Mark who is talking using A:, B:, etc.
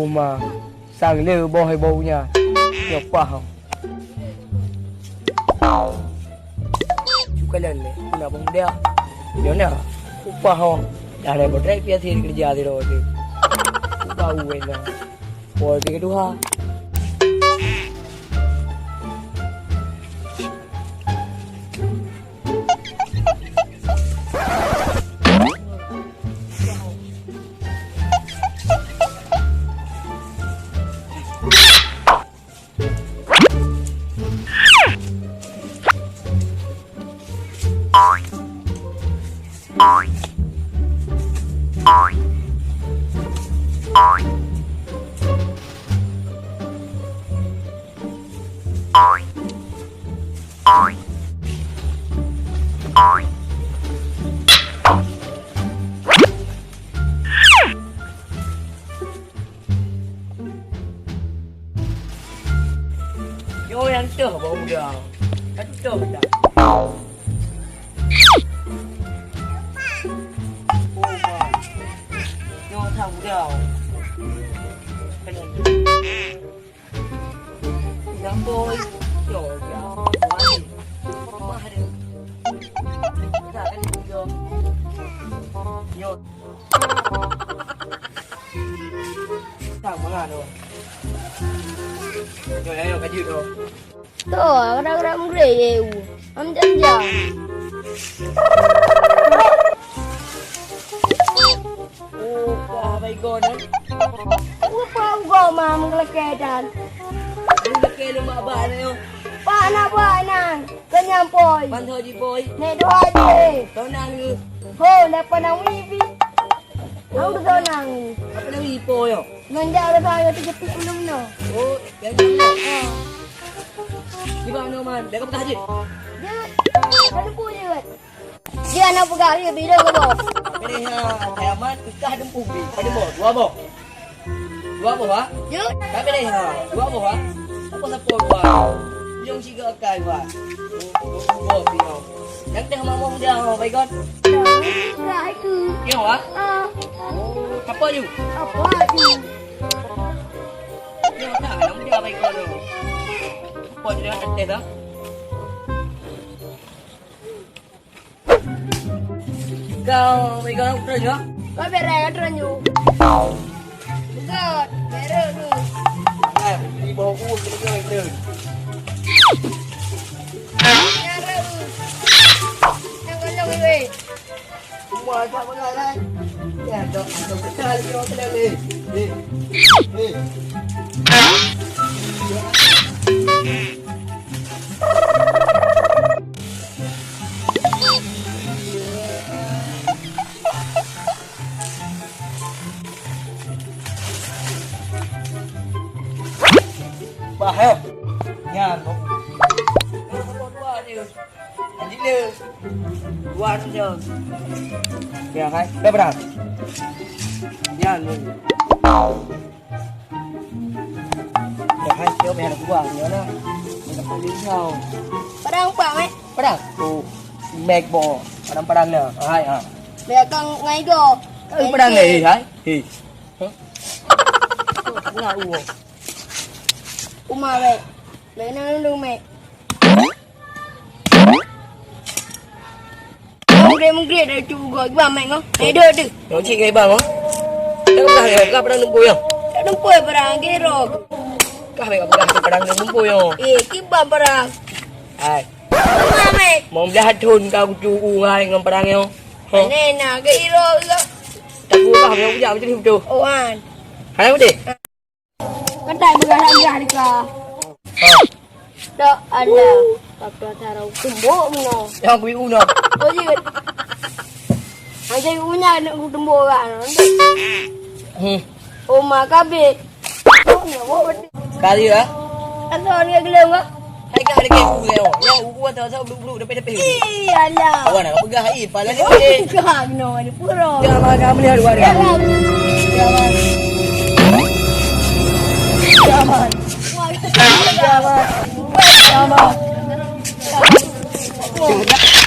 A: mà sang lơ bò bầu nha nhập vào chú cái lần này là bông đeo nhớ nè vào ada berdaya pia sih kerja di roti bau enak boleh kedua Vô ăn chở bông được ăn chở được vô thằng được Yang boy, yo, why? Mahal. Sa kan yo. Yo. Tao mga ano. Yo, ayo ka dito.
B: To, kadang-kadang mreu. Am janjang.
A: Oh, pa bay go na.
B: Apa go mam ngelekedan.
A: Ang kilo maba na yo.
B: Paana, kanyang boy.
A: Panho di boy.
B: Ne doa je.
A: Tao nang ni.
B: Ho, ne panang wibi. Ang do nang.
A: Apa na wipo yo.
B: Nanja ora tayo 36 no.
A: Oh, yan yo. Di ba ano man? Deka pa haji.
B: Dia, ada punya. Dia nak pegang dia bila ke bos.
A: Kini ha, tayaman ikah dempung di. Pada mo, dua mo. Dua mo ha?
B: Dia,
A: Kami ni ha, dua mo ha? Apa sa por ba? Yung siga kay ba? Oh, pino. Yang teh mamong dia ha, by God.
B: dah itu.
A: Yo ha?
B: Ah,
A: Oh, apa you?
B: apa tu?
A: Yo ta, nang dia by God. Apa dia teh dah? Kau by God terus ya?
B: Kau berai teranyu. Betul, berai tu.
A: Ai, di bawah ku kena kena.
B: Berai tu. Yang kau nak wewe.
A: Semua tak boleh lah. Ya, dok sekali kau kena ni. Ni. Bahaya. Yan. Dua dia. Anjing dia. Dua dia. Ya kan? Dah berat. Yan. Ya kan? Dia main dua dia lah. Dia paling kau.
B: Padang pak mai.
A: Padang. Tu. Meg ball. Padang dia. Hai ha.
B: Biar kang ngai go.
A: Padang ni hai. Hi. Enggak uang.
B: Uma mai. Lena lu mai. Mungkin ada juga gua mai ngau. Ada.
A: Nó chị ngay bằng không? Các bạn này gặp đang nung bùi không?
B: Ada poi barang gero.
A: Các bạn gặp đang nung bùi không?
B: Kiba barang.
A: Ai?
B: Uma mai.
A: Mau lihat thun kau cu ngai ngam padang không? Hả?
B: Nena gero.
A: Tak gua paham yang jam jadi tu.
B: Oan.
A: Hai apa dia?
B: Kedai berharga harga. Tak ada. Papa taruh tumbuk no.
A: Yang aku uno.
B: Oh je. Aje punya nak tumbuk kan. Oh makabe. Oh ni awak betul.
A: Kali ya?
B: Atau ni gelem ke?
A: Hai ka ada kebu dia. Yang uku atau asal beluk depan.
B: Iyalah.
A: Awak nak pegang hai pala ni.
B: Kang no ni puro.
A: Jangan makan ni dua dia.
B: Jangan.
A: Jangan. Jangan. Jangan. Jangan.